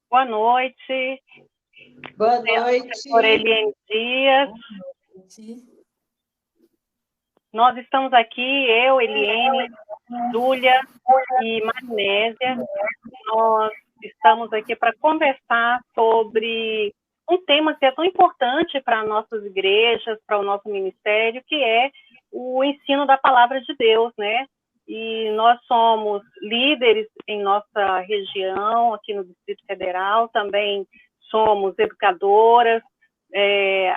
Boa noite. Boa noite. Professora Eliane Dias. Nós estamos aqui, eu, Eliane, Júlia e Marinésia. Nós estamos aqui para conversar sobre um tema que é tão importante para nossas igrejas, para o nosso ministério, que é o ensino da palavra de Deus, né? E nós somos líderes em nossa região, aqui no Distrito Federal, também somos educadoras,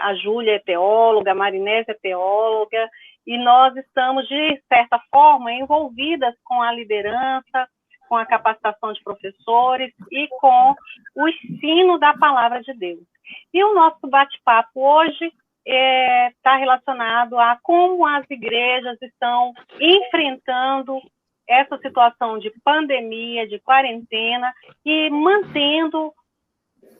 a Júlia é teóloga, a Marinésia é teóloga, e nós estamos, de certa forma, envolvidas com a liderança, com a capacitação de professores e com o ensino da palavra de Deus. E o nosso bate-papo hoje está relacionado a como as igrejas estão enfrentando essa situação de pandemia, de quarentena, e mantendo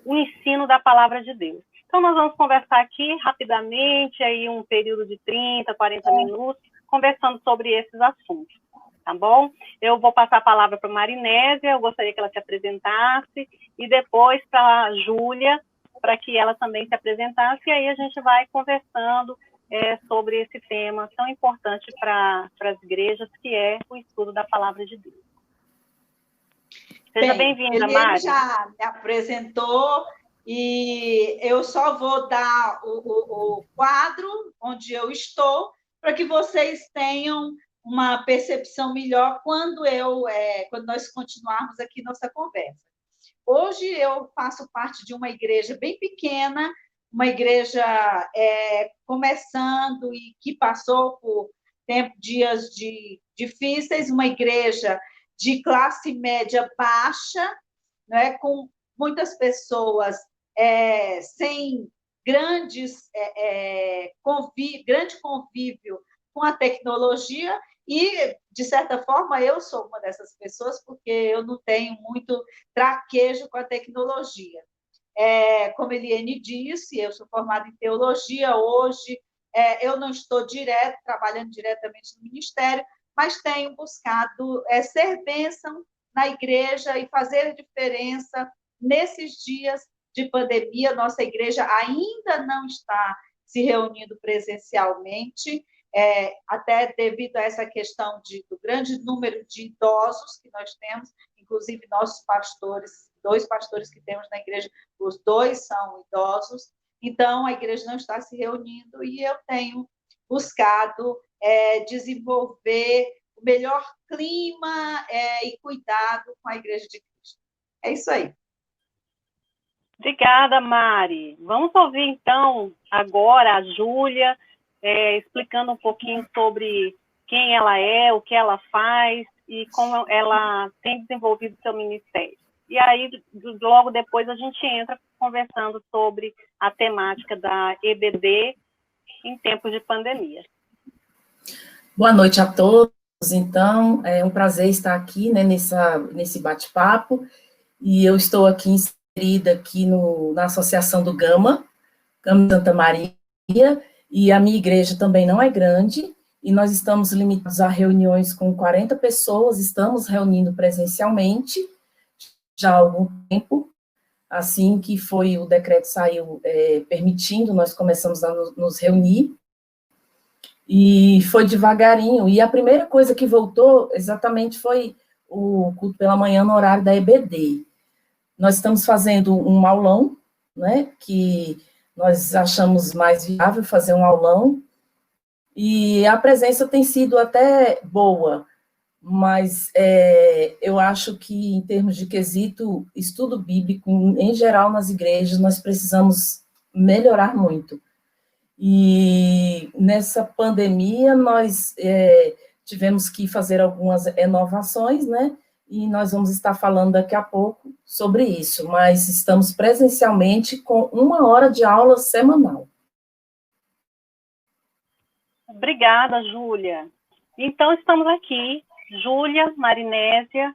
o ensino da palavra de Deus. Então, nós vamos conversar aqui rapidamente, aí um período de 30, 40 minutos, conversando sobre esses assuntos, tá bom? Eu vou passar a palavra para a Marinésia, eu gostaria que ela se apresentasse, e depois para a Júlia, para que ela também se apresentasse, e aí a gente vai conversando sobre esse tema tão importante para as igrejas, que é o estudo da palavra de Deus. Seja bem-vinda, Mari. Ele já me apresentou, e eu só vou dar o quadro onde eu estou, para que vocês tenham uma percepção melhor quando nós continuarmos aqui nossa conversa. Hoje eu faço parte de uma igreja bem pequena, uma igreja começando e que passou por dias difíceis, uma igreja de classe média baixa, né, com muitas pessoas sem grande convívio com a tecnologia, e, de certa forma, eu sou uma dessas pessoas, porque eu não tenho muito traquejo com a tecnologia. Como a Eliane disse, eu sou formada em teologia hoje, eu não estou trabalhando diretamente no ministério, mas tenho buscado ser bênção na igreja e fazer diferença nesses dias de pandemia. Nossa igreja ainda não está se reunindo presencialmente, até devido a essa questão do grande número de idosos que nós temos, inclusive nossos pastores, 2 pastores que temos na igreja, os 2 são idosos, então a igreja não está se reunindo, e eu tenho buscado desenvolver o melhor clima e cuidado com a igreja de Cristo. É isso aí. Obrigada, Mari. Vamos ouvir, então, agora a Júlia, explicando um pouquinho sobre quem ela é, o que ela faz e como ela tem desenvolvido seu ministério. E aí, logo depois, a gente entra conversando sobre a temática da EBD em tempos de pandemia. Boa noite a todos. Então, é um prazer estar aqui, né, nesse bate-papo, e eu estou aqui inserida aqui na Associação do Gama Santa Maria, e a minha igreja também não é grande, e nós estamos limitados a reuniões com 40 pessoas, estamos reunindo presencialmente já há algum tempo, assim que o decreto saiu permitindo, nós começamos a nos reunir, e foi devagarinho, e a primeira coisa que voltou exatamente foi o culto pela manhã no horário da EBD. Nós estamos fazendo um aulão, né, que nós achamos mais viável fazer um aulão, e a presença tem sido até boa, mas eu acho que, em termos de quesito estudo bíblico, em geral, nas igrejas, nós precisamos melhorar muito. E nessa pandemia, nós tivemos que fazer algumas inovações, né? E nós vamos estar falando daqui a pouco sobre isso, mas estamos presencialmente com 1 hora de aula semanal. Obrigada, Júlia. Então, estamos aqui, Júlia, Marinésia,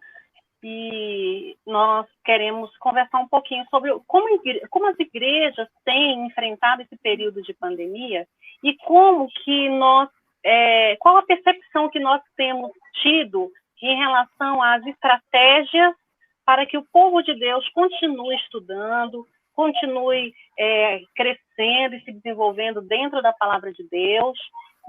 e nós queremos conversar um pouquinho sobre como as igrejas têm enfrentado esse período de pandemia e como que qual a percepção que nós temos tido em relação às estratégias para que o povo de Deus continue estudando, continue crescendo e se desenvolvendo dentro da palavra de Deus.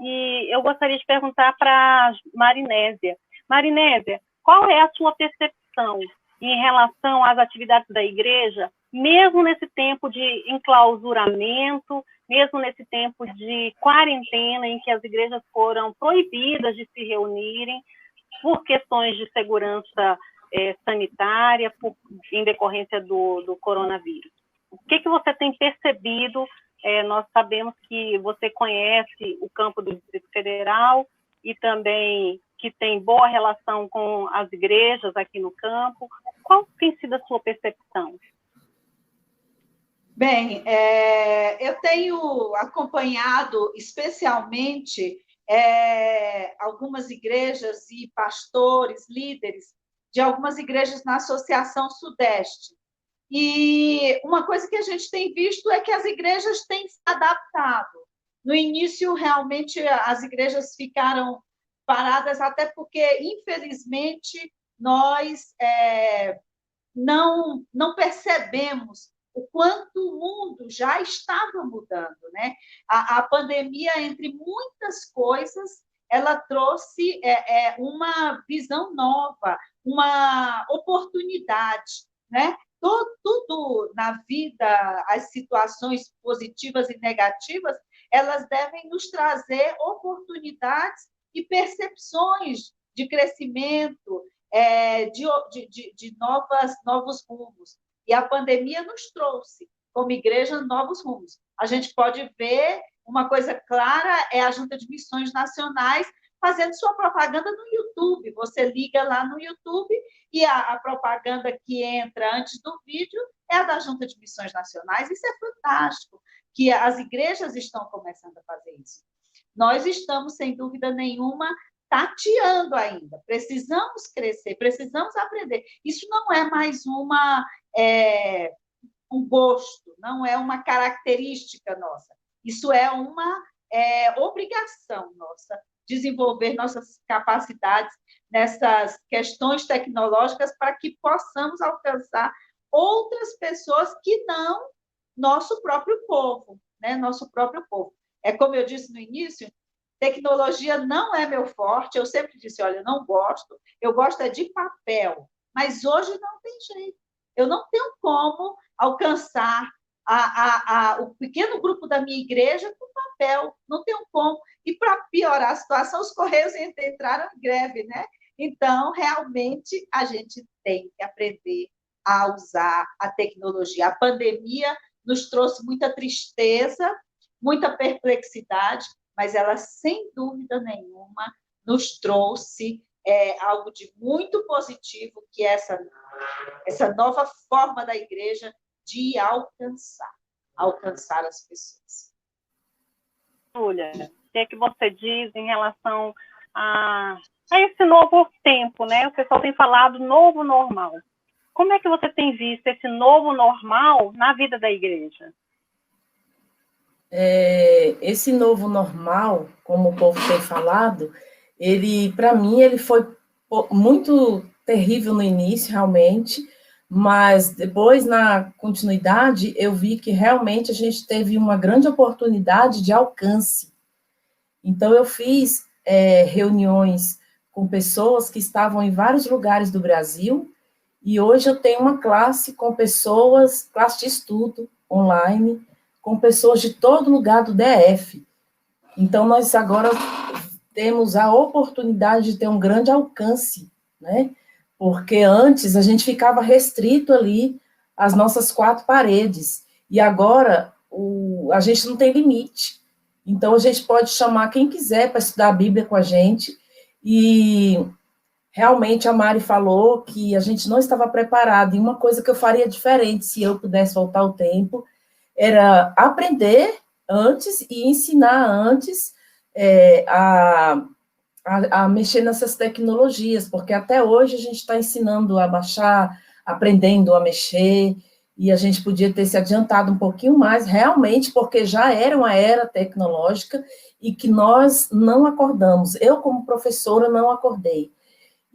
E eu gostaria de perguntar para Marinésia. Marinésia, qual é a sua percepção em relação às atividades da igreja, mesmo nesse tempo de enclausuramento, mesmo nesse tempo de quarentena, em que as igrejas foram proibidas de se reunirem por questões de segurança sanitária, em decorrência do coronavírus? O que você tem percebido? Nós sabemos que você conhece o campo do Distrito Federal e também que tem boa relação com as igrejas aqui no campo. Qual tem sido a sua percepção? Bem, eu tenho acompanhado especialmente algumas igrejas e pastores, líderes de algumas igrejas na Associação Sudeste. E uma coisa que a gente tem visto é que as igrejas têm se adaptado. No início, realmente, as igrejas ficaram paradas, até porque, infelizmente, nós não percebemos o quanto o mundo já estava mudando, né? A pandemia, entre muitas coisas, ela trouxe uma visão nova, uma oportunidade, né? Tudo na vida, as situações positivas e negativas, elas devem nos trazer oportunidades e percepções de crescimento, de novos rumos. E a pandemia nos trouxe, como igreja, novos rumos. A gente pode ver uma coisa clara, é a Junta de Missões Nacionais fazendo sua propaganda no YouTube. Você liga lá no YouTube e a propaganda que entra antes do vídeo é a da Junta de Missões Nacionais. Isso é fantástico, que as igrejas estão começando a fazer isso. Nós estamos, sem dúvida nenhuma, tateando ainda. Precisamos crescer, precisamos aprender. Isso não é mais um gosto, não é uma característica nossa. Isso é uma obrigação nossa, desenvolver nossas capacidades nessas questões tecnológicas para que possamos alcançar outras pessoas que não nosso próprio povo, né? Nosso próprio povo. Como eu disse no início, tecnologia não é meu forte. Eu sempre disse, olha, eu gosto de papel, mas hoje não tem jeito. Eu não tenho como alcançar o pequeno grupo da minha igreja com papel, não tenho como. E para piorar a situação, os Correios entraram em greve, né? Então, realmente, a gente tem que aprender a usar a tecnologia. A pandemia nos trouxe muita tristeza, muita perplexidade, mas ela, sem dúvida nenhuma, nos trouxe algo de muito positivo, que é essa nova forma da igreja de alcançar as pessoas. Júlia, o que você diz em relação a esse novo tempo, né? O pessoal tem falado novo normal. Como é que você tem visto esse novo normal na vida da igreja? Esse novo normal, como o povo tem falado, para mim, ele foi muito terrível no início, realmente, mas depois, na continuidade, eu vi que realmente a gente teve uma grande oportunidade de alcance. Então, eu fiz reuniões com pessoas que estavam em vários lugares do Brasil, e hoje eu tenho uma classe com pessoas, classe de estudo online, com pessoas de todo lugar do DF. Então, nós agora temos a oportunidade de ter um grande alcance, né? Porque antes a gente ficava restrito ali às nossas 4 paredes, e agora a gente não tem limite. Então, a gente pode chamar quem quiser para estudar a Bíblia com a gente, e realmente a Mari falou que a gente não estava preparado, e uma coisa que eu faria diferente, se eu pudesse voltar ao tempo, era aprender antes e ensinar antes a mexer nessas tecnologias, porque até hoje a gente está ensinando a baixar, aprendendo a mexer, e a gente podia ter se adiantado um pouquinho mais, realmente, porque já era uma era tecnológica e que nós não acordamos. Eu, como professora, não acordei.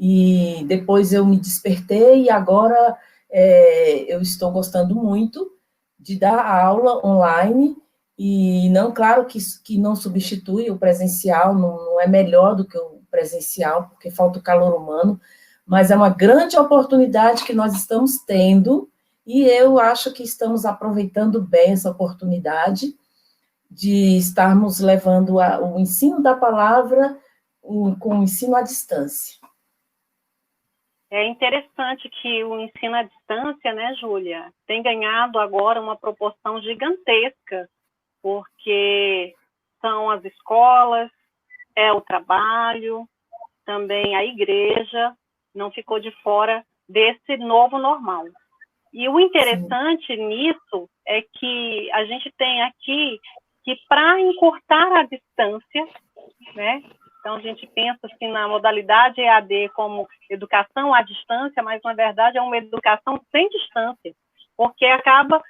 e depois eu me despertei, e agora eu estou gostando muito de dar aula online, e não, claro que não substitui o presencial, não é melhor do que o presencial, porque falta o calor humano, mas é uma grande oportunidade que nós estamos tendo, e eu acho que estamos aproveitando bem essa oportunidade de estarmos levando o ensino da palavra com o ensino à distância. É interessante que o ensino à distância, né, Júlia, tem ganhado agora uma proporção gigantesca, porque são as escolas, é o trabalho, também a igreja, não ficou de fora desse novo normal. E o interessante nisso é que a gente tem aqui que, para encurtar a distância, né? Então, a gente pensa assim na modalidade EAD como educação à distância, mas, na verdade, é uma educação sem distância, porque acaba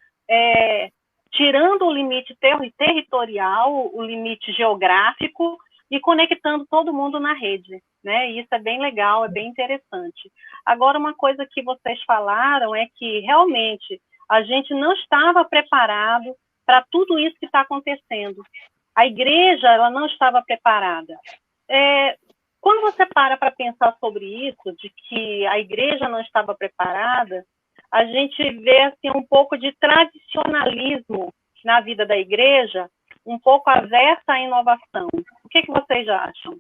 tirando o limite territorial, o limite geográfico, e conectando todo mundo na rede, né? E isso é bem legal, é bem interessante. Agora, uma coisa que vocês falaram é que, realmente, a gente não estava preparado para tudo isso que está acontecendo. A igreja, ela não estava preparada. Quando você para pensar sobre isso, de que a igreja não estava preparada, a gente vê assim, um pouco de tradicionalismo na vida da igreja, um pouco aversa à inovação. O que vocês acham?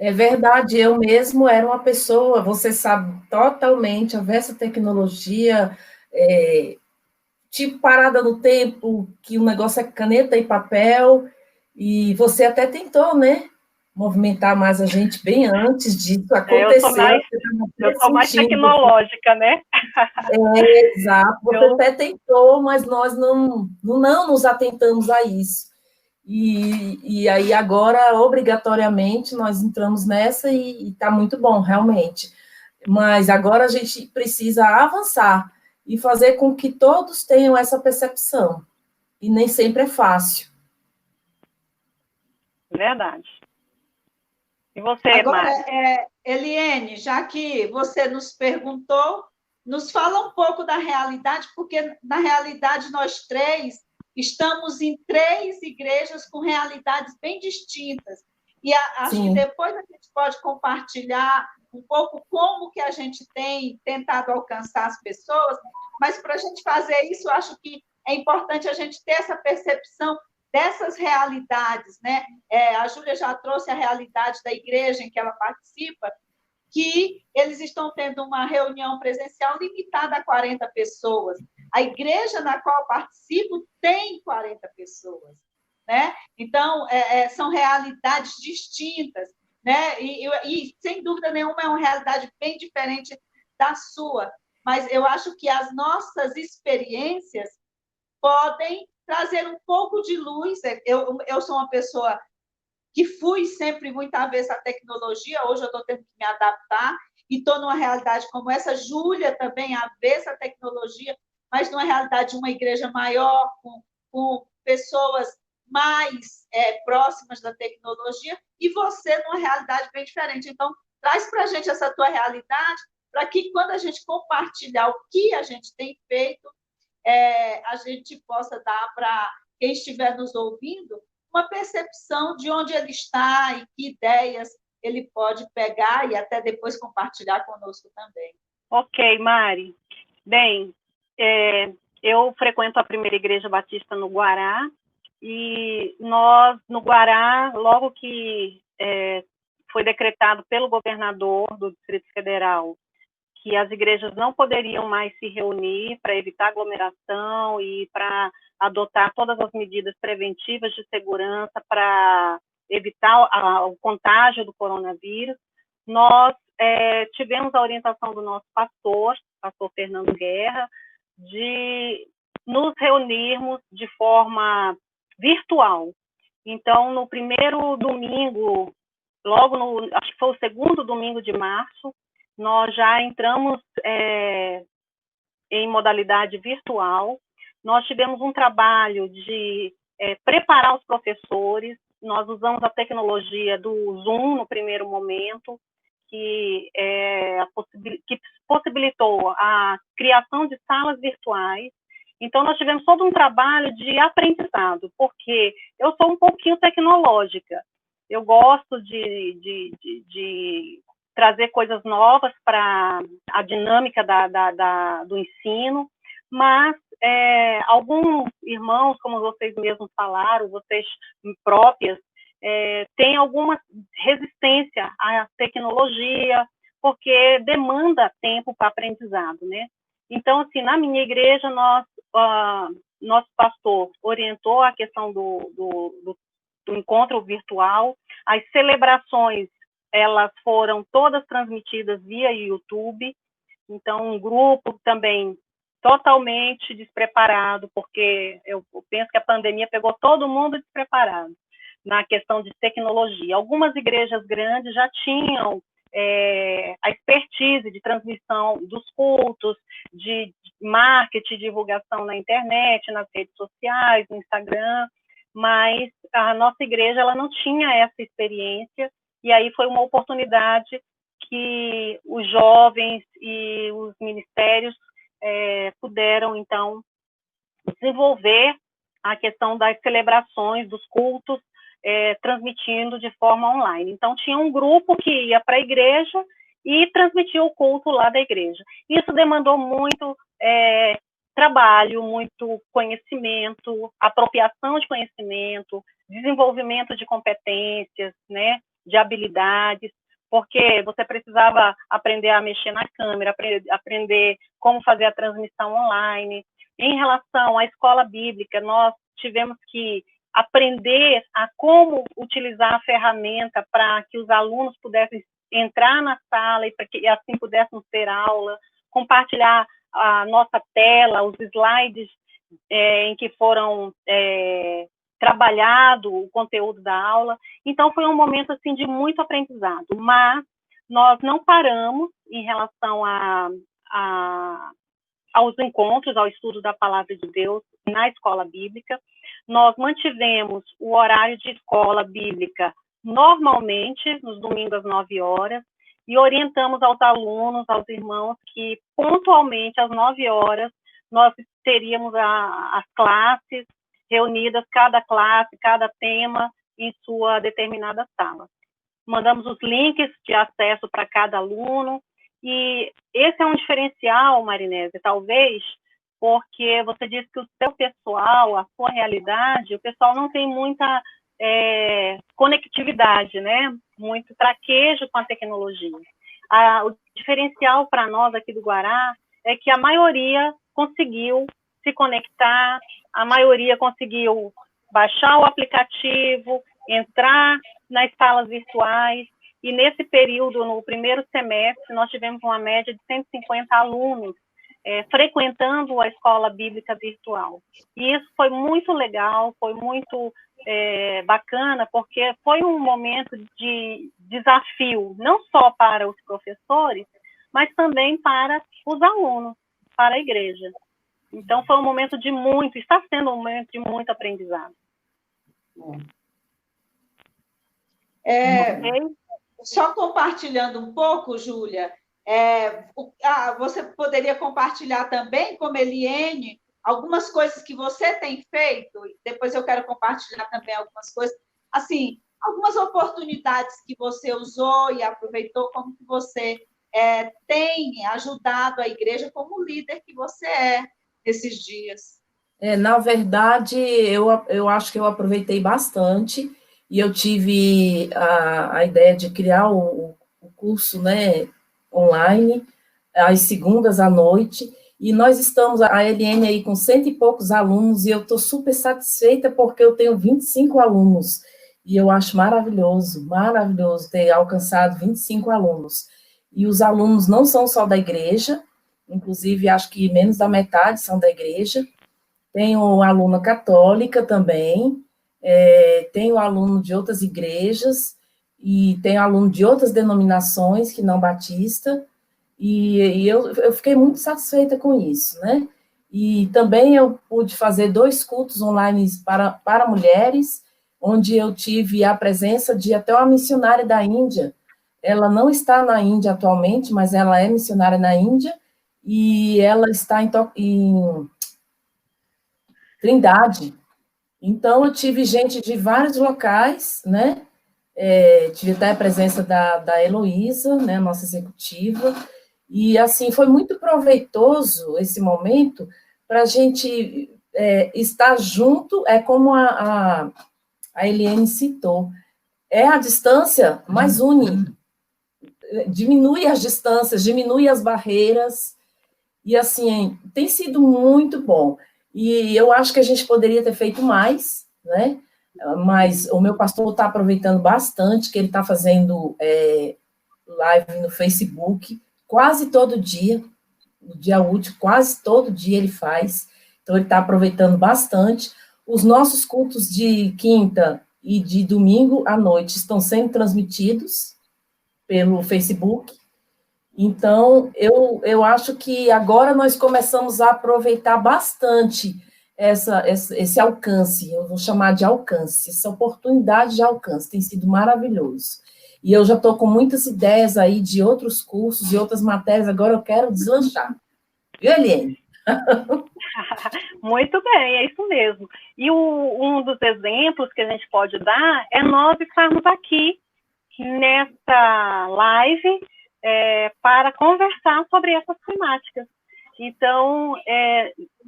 É verdade, eu mesmo era uma pessoa, você sabe, totalmente aversa à tecnologia, tipo parada no tempo, que o negócio é caneta e papel, e você até tentou, né, movimentar mais a gente bem antes disso acontecer. Eu sou mais tecnológica, né? Exato, você até tentou, mas nós não nos atentamos a isso. E aí agora, obrigatoriamente, nós entramos nessa e está muito bom, realmente. Mas agora a gente precisa avançar e fazer com que todos tenham essa percepção. E nem sempre é fácil. Verdade. E você, agora, Mari? Eliene, já que você nos perguntou, nos fala um pouco da realidade, porque, na realidade, nós três estamos em 3 igrejas com realidades bem distintas. E acho que depois a gente pode compartilhar um pouco como que a gente tem tentado alcançar as pessoas, mas para a gente fazer isso, acho que é importante a gente ter essa percepção dessas realidades, né? A Júlia já trouxe a realidade da igreja em que ela participa, que eles estão tendo uma reunião presencial limitada a 40 pessoas. A igreja na qual eu participo tem 40 pessoas, né? Então, são realidades distintas, né? E, sem dúvida nenhuma, é uma realidade bem diferente da sua. Mas eu acho que as nossas experiências podem trazer um pouco de luz. Eu sou uma pessoa que fui sempre muito avessa à tecnologia, hoje eu estou tendo que me adaptar, e estou numa realidade como essa. Júlia também avessa à tecnologia, mas numa realidade de uma igreja maior, com pessoas mais próximas da tecnologia, e você numa realidade bem diferente. Então, traz para a gente essa tua realidade, para que, quando a gente compartilhar o que a gente tem feito, a gente possa dar para quem estiver nos ouvindo uma percepção de onde ele está e que ideias ele pode pegar e até depois compartilhar conosco também. Ok, Mari. Bem, eu frequento a Primeira Igreja Batista no Guará, e nós, no Guará, logo que foi decretado pelo governador do Distrito Federal que as igrejas não poderiam mais se reunir para evitar aglomeração e para adotar todas as medidas preventivas de segurança para evitar o contágio do coronavírus, nós tivemos a orientação do nosso pastor Fernando Guerra, de nos reunirmos de forma virtual. Então, no primeiro domingo, acho que foi o segundo domingo de março, nós já entramos em modalidade virtual. Nós tivemos um trabalho de preparar os professores, nós usamos a tecnologia do Zoom no primeiro momento, que possibilitou a criação de salas virtuais. Então, nós tivemos todo um trabalho de aprendizado, porque eu sou um pouquinho tecnológica. Eu gosto de trazer coisas novas para a dinâmica do ensino, mas alguns irmãos, como vocês mesmos falaram, vocês próprias, têm alguma resistência à tecnologia, porque demanda tempo para aprendizado, né? Então, assim, na minha igreja, nosso pastor orientou a questão do encontro virtual. As celebrações, elas foram todas transmitidas via YouTube. Então, um grupo também totalmente despreparado, porque eu penso que a pandemia pegou todo mundo despreparado na questão de tecnologia. Algumas igrejas grandes já tinham a expertise de transmissão dos cultos, de marketing, divulgação na internet, nas redes sociais, no Instagram, mas a nossa igreja ela não tinha essa experiência, e aí foi uma oportunidade que os jovens e os ministérios puderam, então, desenvolver a questão das celebrações, dos cultos, transmitindo de forma online. Então, tinha um grupo que ia para a igreja e transmitia o culto lá da igreja. Isso demandou muito trabalho, muito conhecimento, apropriação de conhecimento, desenvolvimento de competências, né, de habilidades, porque você precisava aprender a mexer na câmera, aprender como fazer a transmissão online. Em relação à escola bíblica, nós tivemos que aprender a como utilizar a ferramenta para que os alunos pudessem entrar na sala e para que assim pudéssemos ter aula, compartilhar a nossa tela, os slides em que foram trabalhado o conteúdo da aula. Então, foi um momento assim, de muito aprendizado, mas nós não paramos em relação aos encontros, ao estudo da Palavra de Deus na escola bíblica. Nós mantivemos o horário de escola bíblica normalmente, nos domingos às 9 horas, e orientamos aos alunos, aos irmãos, que pontualmente às 9 horas nós teríamos as classes reunidas, cada classe, cada tema em sua determinada sala. Mandamos os links de acesso para cada aluno, e esse é um diferencial, Marinese, talvez, porque você disse que o seu pessoal, a sua realidade, o pessoal não tem muita conectividade, né? Muito traquejo com a tecnologia. O diferencial para nós aqui do Guará é que a maioria conseguiu se conectar, a maioria conseguiu baixar o aplicativo, entrar nas salas virtuais, e nesse período, no primeiro semestre, nós tivemos uma média de 150 alunos frequentando a escola bíblica virtual. E isso foi muito legal, foi muito bacana, porque foi um momento de desafio, não só para os professores, mas também para os alunos, para a igreja. Então, foi um momento está sendo um momento de muito aprendizado. Só compartilhando um pouco, Júlia, você poderia compartilhar também, como Eliene, algumas coisas que você tem feito, depois eu quero compartilhar também algumas coisas, assim, algumas oportunidades que você usou e aproveitou, como que você tem ajudado a igreja como líder que você é nesses dias. Na verdade, eu acho que eu aproveitei bastante, e eu tive a ideia de criar o curso, né, online, às segundas à noite, e nós estamos, a Eliene aí, com 100 e poucos alunos, e eu estou super satisfeita porque eu tenho 25 alunos, e eu acho maravilhoso ter alcançado 25 alunos. E os alunos não são só da igreja, inclusive acho que menos da metade são da igreja. Tenho aluna católica também, tenho aluno de outras igrejas, e tenho aluno de outras denominações que não batista, e eu fiquei muito satisfeita com isso, né? E também eu pude fazer 2 cultos online para mulheres, onde eu tive a presença de até uma missionária da Índia. Ela não está na Índia atualmente, mas ela é missionária na Índia, e ela está em Trindade. Então, eu tive gente de vários locais, né? Tive até a presença da Heloísa, né, nossa executiva, e, assim, foi muito proveitoso esse momento para a gente estar junto, como a Eliane citou, a distância, mas une, diminui as distâncias, diminui as barreiras, e, assim, tem sido muito bom. E eu acho que a gente poderia ter feito mais, né? Mas o meu pastor está aproveitando bastante, que ele está fazendo live no Facebook quase todo dia, no dia útil, quase todo dia ele faz, então ele está aproveitando bastante. Os nossos cultos de quinta e de domingo à noite estão sendo transmitidos pelo Facebook. Então, eu acho que agora nós começamos a aproveitar bastante esse alcance, eu vou chamar de alcance, essa oportunidade de alcance, tem sido maravilhoso. E eu já estou com muitas ideias aí de outros cursos e outras matérias, agora eu quero deslanchar. Viu, Eliane? Muito bem, é isso mesmo. E um dos exemplos que a gente pode dar é nós estarmos aqui nessa live para conversar sobre essas temáticas. Então,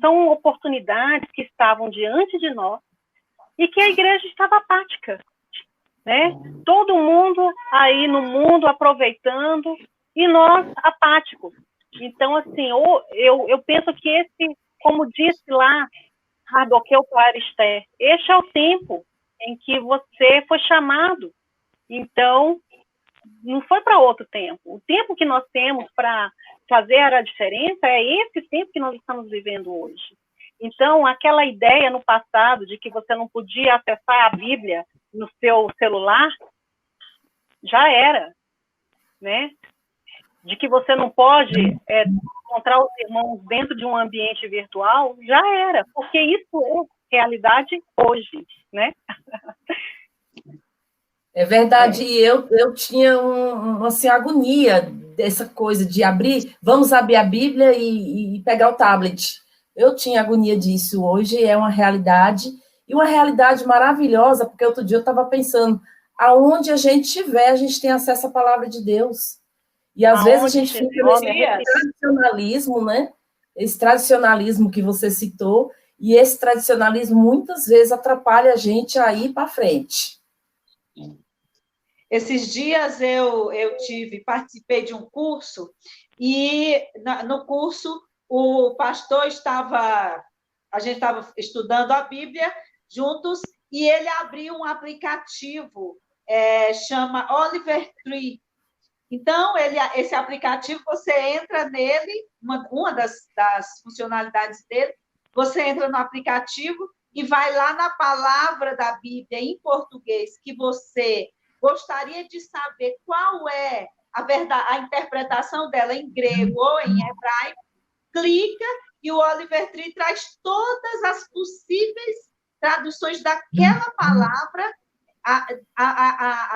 são oportunidades que estavam diante de nós e que a igreja estava apática, né? Todo mundo aí no mundo aproveitando e nós apáticos. Então, assim, eu penso que como disse lá Mardoqueu para Esther, este é o tempo em que você foi chamado. Então, não foi para outro tempo. O tempo que nós temos para fazer a diferença é esse tempo que nós estamos vivendo hoje. Então, aquela ideia no passado de que você não podia acessar a Bíblia no seu celular, já era, né? De que você não pode encontrar os irmãos dentro de um ambiente virtual, já era, porque isso é realidade hoje, né? É verdade, e eu tinha assim, agonia dessa coisa de vamos abrir a Bíblia e pegar o tablet. Eu tinha agonia disso, hoje é uma realidade, e uma realidade maravilhosa, porque outro dia eu estava pensando, aonde a gente estiver, a gente tem acesso à palavra de Deus. E às vezes a gente fica nesse tradicionalismo, né? Esse tradicionalismo que você citou, e esse tradicionalismo muitas vezes atrapalha a gente a ir para frente. Esses dias eu participei de um curso, e no curso o pastor a gente estava estudando a Bíblia juntos, e ele abriu um aplicativo, chama Oliver Tree. Então, esse aplicativo, você entra nele, uma das funcionalidades dele, você entra no aplicativo e vai lá na palavra da Bíblia em português que você gostaria de saber qual é a interpretação dela em grego ou em hebraico, clica e o Oliver Tree traz todas as possíveis traduções daquela palavra,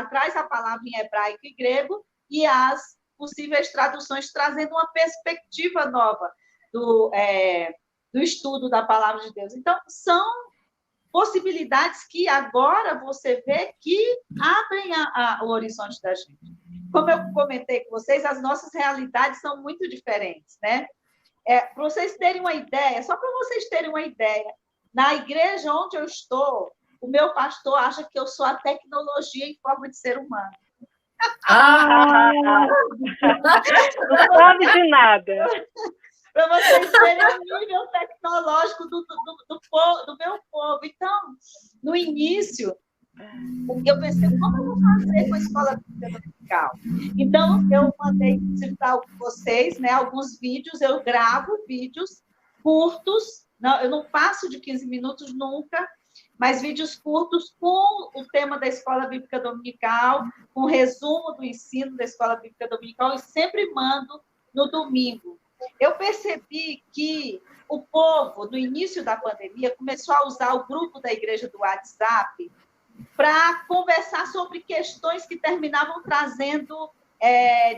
traz a palavra em hebraico e grego e as possíveis traduções, trazendo uma perspectiva nova do estudo da palavra de Deus. Então, são possibilidades que agora você vê que abrem o horizonte da gente. Como eu comentei com vocês, as nossas realidades são muito diferentes, né? Para vocês terem uma ideia, só para vocês terem uma ideia, na igreja onde eu estou, o meu pastor acha que eu sou a tecnologia em forma de ser humano. Não sabe de nada. Para vocês terem o nível tecnológico do meu povo. Então, no início, eu pensei, como eu vou fazer com a escola dominical? Então, eu mandei citar com vocês, né, alguns vídeos, eu gravo vídeos curtos, eu não passo de 15 minutos nunca, mas vídeos curtos com o tema da Escola Bíblica Dominical, com resumo do ensino da Escola Bíblica Dominical, e sempre mando no domingo. Eu percebi que o povo, no início da pandemia, começou a usar o grupo da igreja do WhatsApp para conversar sobre questões que terminavam trazendo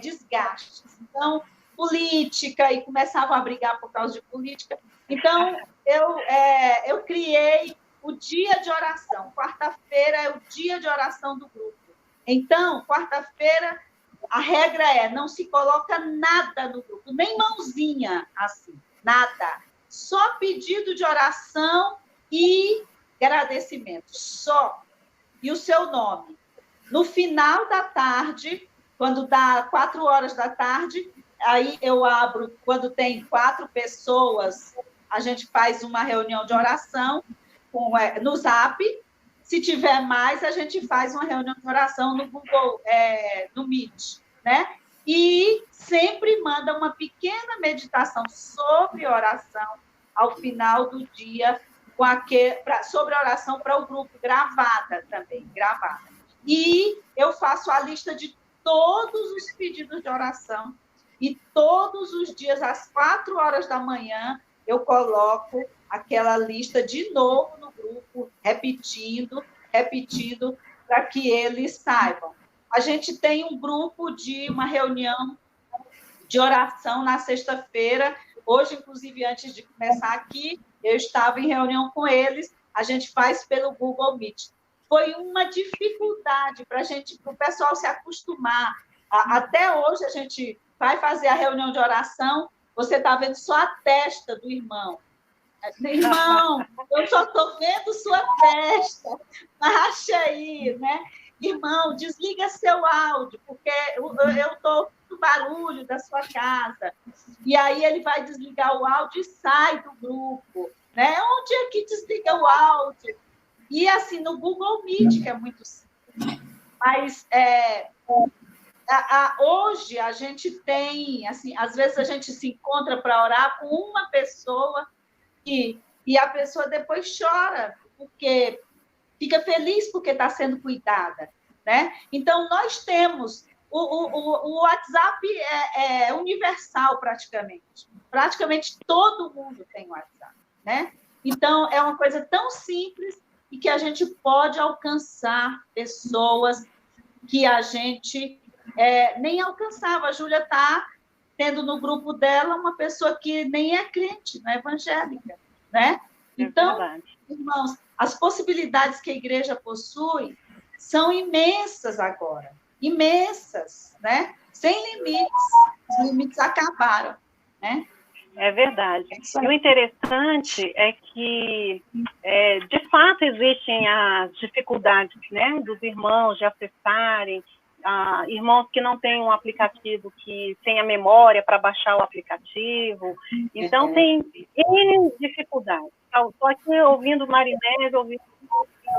desgastes. Então, política, e começavam a brigar por causa de política. Então, eu criei o dia de oração. Quarta-feira é o dia de oração do grupo. Então, quarta-feira, a regra é, não se coloca nada no grupo, nem mãozinha, assim, nada. Só pedido de oração e agradecimento, só. E o seu nome. No final da tarde, quando dá 4 horas da tarde, aí eu abro, quando tem 4 pessoas, a gente faz uma reunião de oração no Zap. Se tiver mais, a gente faz uma reunião de oração no Google, no Meet, né? E sempre manda uma pequena meditação sobre oração ao final do dia, sobre a oração para o grupo, gravada também, gravada. E eu faço a lista de todos os pedidos de oração, e todos os dias, às 4 horas da manhã, eu coloco aquela lista de novo no grupo, repetindo, para que eles saibam. A gente tem um grupo de uma reunião de oração na sexta-feira. Hoje, inclusive, antes de começar aqui, eu estava em reunião com eles, a gente faz pelo Google Meet. Foi uma dificuldade para o pessoal se acostumar. Até hoje, a gente vai fazer a reunião de oração, você está vendo só a testa do irmão. Irmão, eu só estou vendo sua testa, baixa aí, né? Irmão, desliga seu áudio, porque eu estou no barulho da sua casa. E aí ele vai desligar o áudio e sai do grupo, né? Onde é que desliga o áudio? E assim, no Google Meet, que é muito simples. Mas hoje a gente tem, assim, às vezes a gente se encontra para orar com uma pessoa e a pessoa depois chora, porque fica feliz porque está sendo cuidada, né? Então, nós temos... O WhatsApp é universal, praticamente. Praticamente todo mundo tem WhatsApp, né? Então, é uma coisa tão simples e que a gente pode alcançar pessoas que a gente nem alcançava. A Júlia está tendo no grupo dela uma pessoa que nem é crente, não é evangélica, né? Então, irmãos, as possibilidades que a igreja possui são imensas agora, imensas, né? Sem limites, os limites acabaram, né? É verdade. E o interessante é que, de fato, existem as dificuldades, né, dos irmãos de acessarem, irmãos que não têm um aplicativo, que tem a memória para baixar o aplicativo. Então, tem N dificuldades. Estou aqui ouvindo Marinés,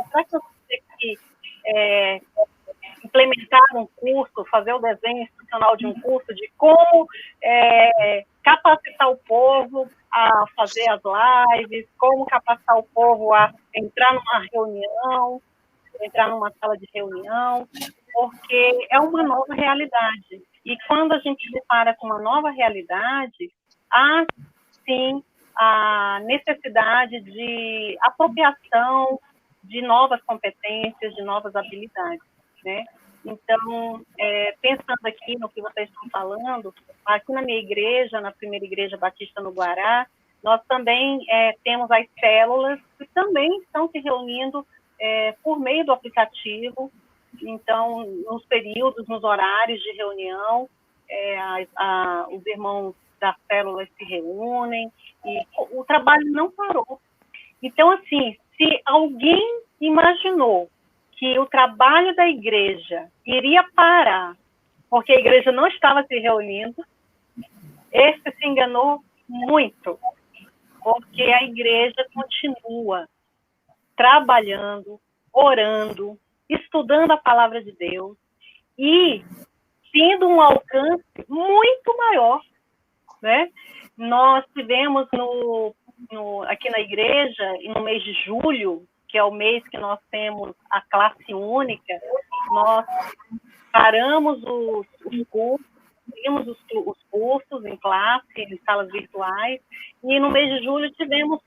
será que eu vou ter que implementar um curso, fazer o desenho institucional de um curso de como capacitar o povo a fazer as lives, como capacitar o povo a entrar numa reunião, entrar numa sala de reunião, porque é uma nova realidade. E quando a gente se depara com uma nova realidade, há, sim, a necessidade de apropriação de novas competências, de novas habilidades, né? Então, pensando aqui no que vocês estão falando, aqui na minha igreja, na primeira igreja batista no Guará, nós também temos as células que também estão se reunindo por meio do aplicativo. Então, nos períodos, nos horários de reunião, os irmãos das células se reúnem e o trabalho não parou. Então, assim, se alguém imaginou que o trabalho da igreja iria parar porque a igreja não estava se reunindo, esse se enganou muito, porque a igreja continua trabalhando, orando, estudando a palavra de Deus e tendo um alcance muito maior, né? Nós tivemos aqui na igreja, no mês de julho, que é o mês que nós temos a classe única, nós paramos os cursos, tínhamos os cursos em classe, em salas virtuais, e no mês de julho tivemos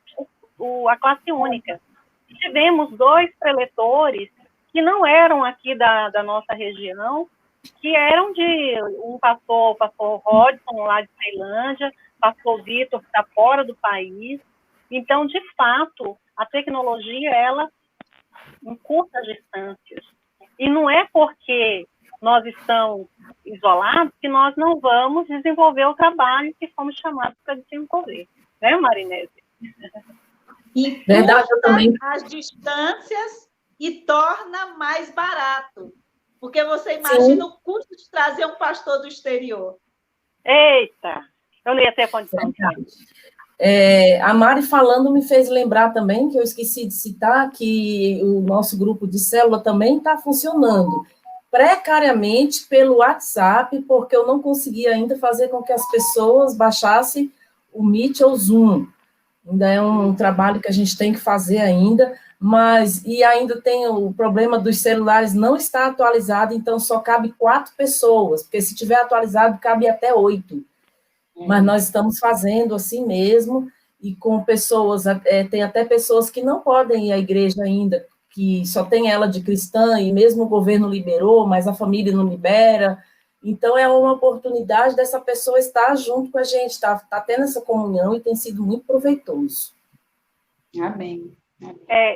a classe única. Tivemos 2 preletores que não eram aqui da nossa região, que eram de um pastor Rodson, lá de Ceilândia, pastor Vitor, que está fora do país. Então, de fato, a tecnologia, ela encurta as distâncias. E não é porque nós estamos isolados que nós não vamos desenvolver o trabalho que fomos chamados para desenvolver. Né, Marinese? E Verdade, eu também. as distâncias e torna mais barato. Porque você imagina o custo de trazer um pastor do exterior. Eita, eu não ia ter condição. A Mari falando me fez lembrar também, que eu esqueci de citar, que o nosso grupo de célula também está funcionando precariamente pelo WhatsApp, porque eu não consegui ainda fazer com que as pessoas baixassem o Meet ou o Zoom. Ainda é um trabalho que a gente tem que fazer ainda, e ainda tem o problema dos celulares não estar atualizado, então só cabe 4 pessoas, porque se tiver atualizado, cabe até 8. Mas nós estamos fazendo assim mesmo, e com pessoas, tem até pessoas que não podem ir à igreja ainda, que só tem ela de cristã, e mesmo o governo liberou, mas a família não libera. Então, é uma oportunidade dessa pessoa estar junto com a gente, tá tendo essa comunhão e tem sido muito proveitoso. Amém.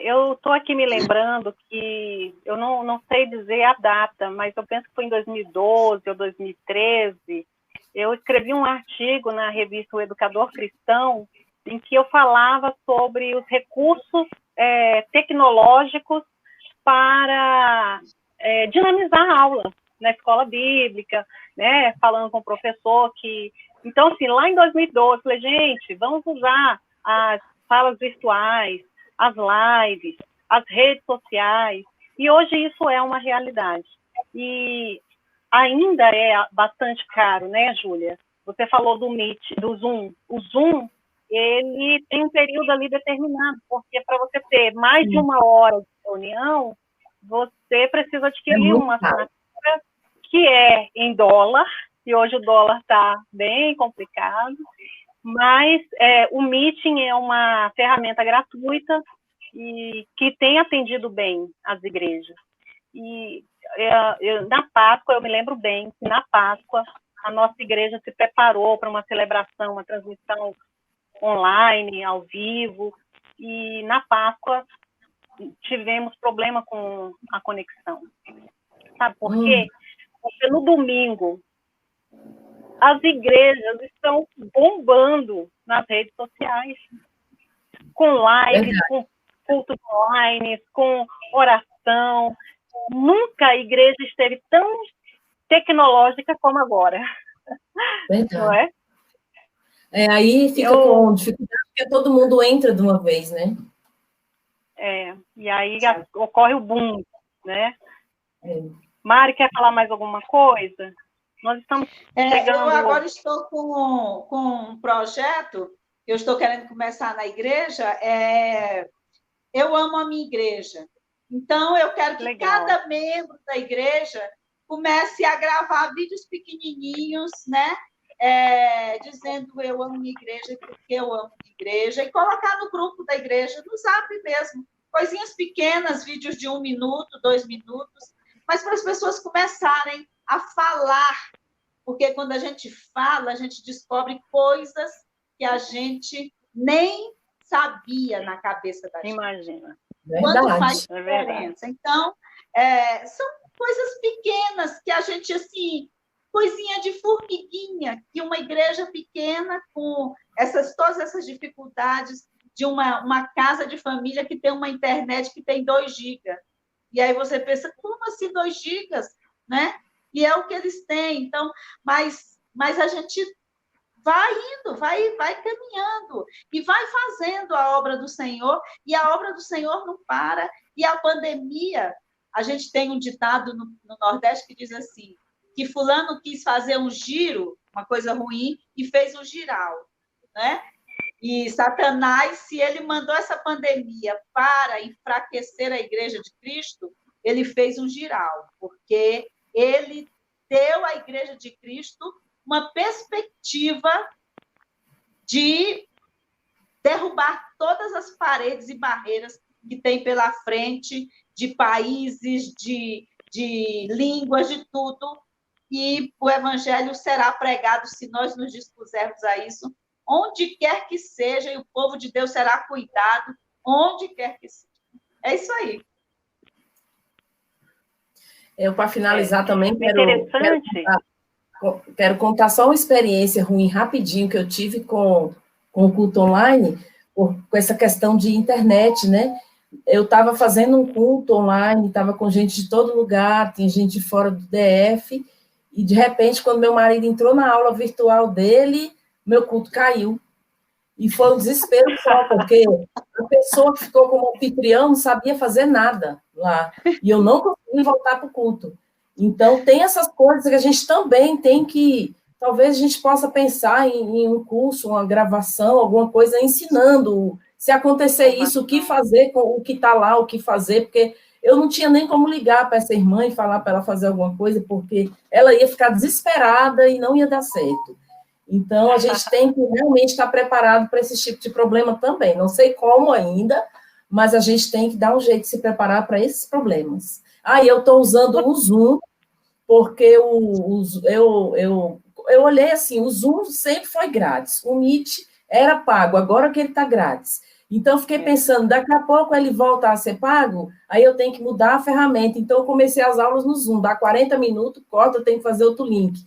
Eu estou aqui me lembrando que, eu não sei dizer a data, mas eu penso que foi em 2012 ou 2013, eu escrevi um artigo na revista O Educador Cristão, em que eu falava sobre os recursos tecnológicos para dinamizar a aula na escola bíblica, né, falando com o professor que... Então, assim, lá em 2012, falei, gente, vamos usar as salas virtuais, as lives, as redes sociais, e hoje isso é uma realidade. E ainda é bastante caro, né, Júlia? Você falou do Meet, do Zoom. O Zoom, ele tem um período ali determinado, porque para você ter mais de 1 hora de reunião, você precisa adquirir uma assinatura que é em dólar, e hoje o dólar está bem complicado, mas o Meeting é uma ferramenta gratuita e que tem atendido bem as igrejas. E na Páscoa, eu me lembro bem que na Páscoa a nossa igreja se preparou para uma celebração, uma transmissão online, ao vivo, e na Páscoa tivemos problema com a conexão. Sabe por quê? Porque no domingo as igrejas estão bombando nas redes sociais, com lives, com cultos online, com oração. Nunca a igreja esteve tão tecnológica como agora. Verdade. Não é? Aí fica com dificuldade, porque todo mundo entra de uma vez, né? E aí ocorre o boom, né? Mari, quer falar mais alguma coisa? Nós estamos chegando... Eu agora estou com um projeto que eu estou querendo começar na igreja, Eu Amo a Minha Igreja. Então, eu quero que cada membro da igreja comece a gravar vídeos pequenininhos, né? Dizendo eu amo minha igreja, porque eu amo minha igreja, e colocar no grupo da igreja, no Zap mesmo, coisinhas pequenas, vídeos de 1 minuto, 2 minutos, mas para as pessoas começarem a falar, porque quando a gente fala, a gente descobre coisas que a gente nem sabia na cabeça da gente. Imagina. Quando faz diferença. Então, são coisas pequenas que a gente, assim, coisinha de formiguinha, que uma igreja pequena, com todas essas dificuldades de uma casa de família que tem uma internet que tem 2 gigas. E aí você pensa, como assim 2 gigas? Né? E é o que eles têm. Então, mas a gente vai indo, vai caminhando e vai fazendo a obra do Senhor, e a obra do Senhor não para. E a pandemia, a gente tem um ditado no Nordeste que diz assim, que fulano quis fazer um giro, uma coisa ruim, e fez um giral, né? E Satanás, se ele mandou essa pandemia para enfraquecer a Igreja de Cristo, ele fez um giral, porque ele deu à Igreja de Cristo uma perspectiva de derrubar todas as paredes e barreiras que tem pela frente de países, de línguas, de tudo, e o evangelho será pregado se nós nos dispusermos a isso, onde quer que seja, e o povo de Deus será cuidado, onde quer que seja. É isso aí. Eu, para finalizar, também interessante. Quero contar só uma experiência ruim, rapidinho, que eu tive com o culto online, com essa questão de internet, né? Eu estava fazendo um culto online, estava com gente de todo lugar, tinha gente fora do DF, e, de repente, quando meu marido entrou na aula virtual dele, meu culto caiu. E foi um desespero só, porque a pessoa que ficou como anfitrião não sabia fazer nada lá. E eu não consegui voltar para o culto. Então, tem essas coisas que a gente também tem que... Talvez a gente possa pensar em um curso, uma gravação, alguma coisa, ensinando. Se acontecer isso, o que fazer com o que está lá, o que fazer, porque eu não tinha nem como ligar para essa irmã e falar para ela fazer alguma coisa, porque ela ia ficar desesperada e não ia dar certo. Então, a gente tem que realmente estar preparado para esse tipo de problema também. Não sei como ainda, mas a gente tem que dar um jeito de se preparar para esses problemas. Eu estou usando o Zoom, porque eu olhei assim, o Zoom sempre foi grátis, o Meet era pago, agora que ele está grátis. Então, eu fiquei pensando, daqui a pouco ele volta a ser pago, aí eu tenho que mudar a ferramenta. Então, eu comecei as aulas no Zoom, dá 40 minutos, corta, eu tenho que fazer outro link.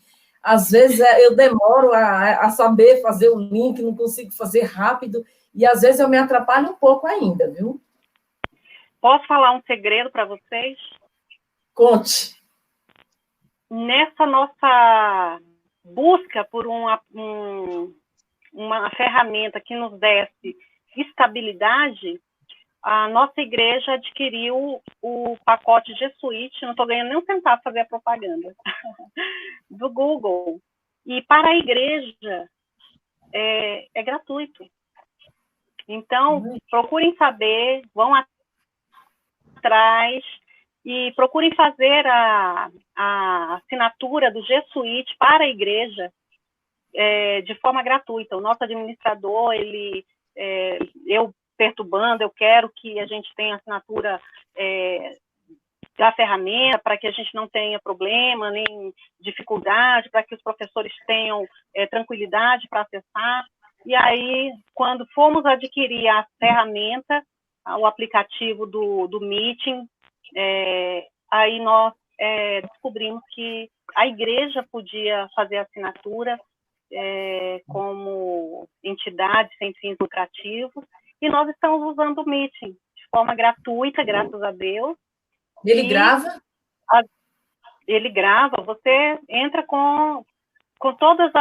Às vezes eu demoro a saber fazer o link, não consigo fazer rápido, e às vezes eu me atrapalho um pouco ainda, viu? Posso falar um segredo para vocês? Conte. Nessa nossa busca por uma ferramenta que nos desse estabilidade, a nossa igreja adquiriu o pacote G Suite, não estou ganhando nem um centavo para fazer a propaganda, do Google. E para a igreja é gratuito. Então, procurem saber, vão atrás e procurem fazer a assinatura do G Suite para a igreja de forma gratuita. O nosso administrador, eu perturbando, eu quero que a gente tenha assinatura da ferramenta, para que a gente não tenha problema, nem dificuldade, para que os professores tenham tranquilidade para acessar. E aí, quando fomos adquirir a ferramenta, o aplicativo do Meeting, aí nós descobrimos que a igreja podia fazer assinatura como entidade sem fins lucrativos, e nós estamos usando o Meeting de forma gratuita, graças a Deus. Ele grava? Ele grava, você entra com todas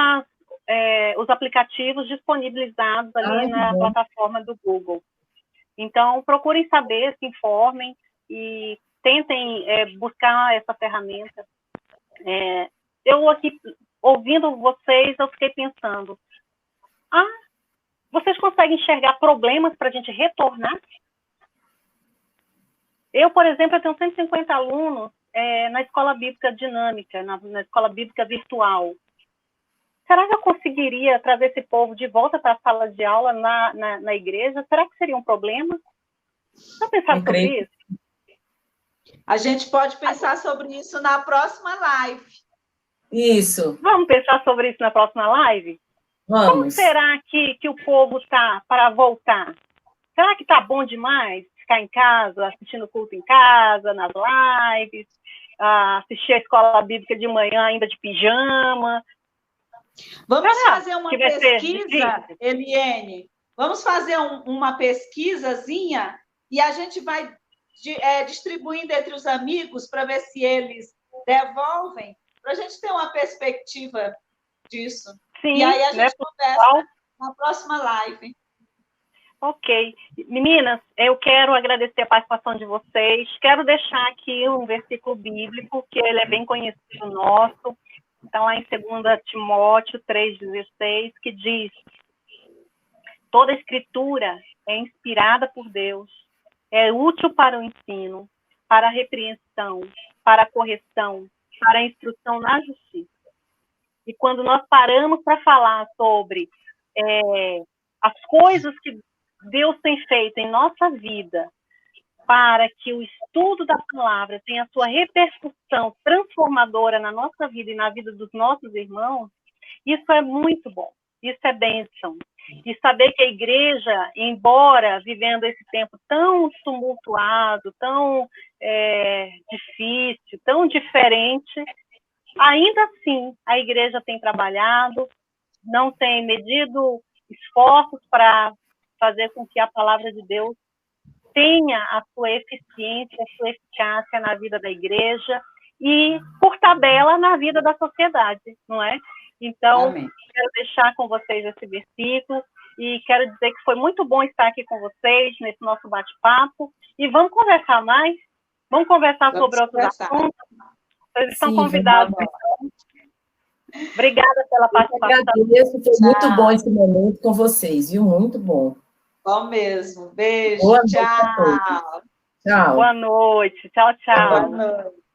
os aplicativos disponibilizados ali na plataforma do Google. Então, procurem saber, se informem e tentem buscar essa ferramenta. Eu aqui, ouvindo vocês, eu fiquei pensando, vocês conseguem enxergar problemas para a gente retornar? Eu, por exemplo, eu tenho 150 alunos na escola bíblica dinâmica, na escola bíblica virtual. Será que eu conseguiria trazer esse povo de volta para a sala de aula na igreja? Será que seria um problema? Já pensaram sobre isso? A gente pode pensar sobre isso na próxima live. Isso. Vamos pensar sobre isso na próxima live? Vamos. Como será que o povo está para voltar? Será que está bom demais ficar em casa, assistindo culto em casa, nas lives, assistir a escola bíblica de manhã ainda de pijama? Vamos fazer uma pesquisa, Eliene? Vamos fazer uma pesquisazinha e a gente vai distribuindo entre os amigos para ver se eles devolvem, para a gente ter uma perspectiva disso. Sim, e aí a gente conversa na próxima live. Ok. Meninas, eu quero agradecer a participação de vocês. Quero deixar aqui um versículo bíblico, que ele é bem conhecido nosso. Está lá em 2 Timóteo 3,16, que diz: toda escritura é inspirada por Deus, é útil para o ensino, para a repreensão, para a correção, para a instrução na justiça. E quando nós paramos para falar sobre as coisas que Deus tem feito em nossa vida, para que o estudo da palavra tenha a sua repercussão transformadora na nossa vida e na vida dos nossos irmãos, isso é muito bom, isso é bênção. E saber que a igreja, embora vivendo esse tempo tão tumultuado, tão difícil, tão diferente, ainda assim a igreja tem trabalhado, não tem medido esforços para fazer com que a palavra de Deus tenha a sua eficiência, a sua eficácia na vida da igreja e, por tabela, na vida da sociedade, não é? Então, Amém. Quero deixar com vocês esse versículo e quero dizer que foi muito bom estar aqui com vocês nesse nosso bate-papo e vamos conversar mais? Vamos conversar sobre outros assuntos? Vocês estão convidados. Obrigada pela participação. Eu agradeço, foi muito bom esse momento com vocês, viu? Muito bom. Bom mesmo. Beijo. Boa tchau. Tchau. Boa noite. Tchau, tchau. Boa noite.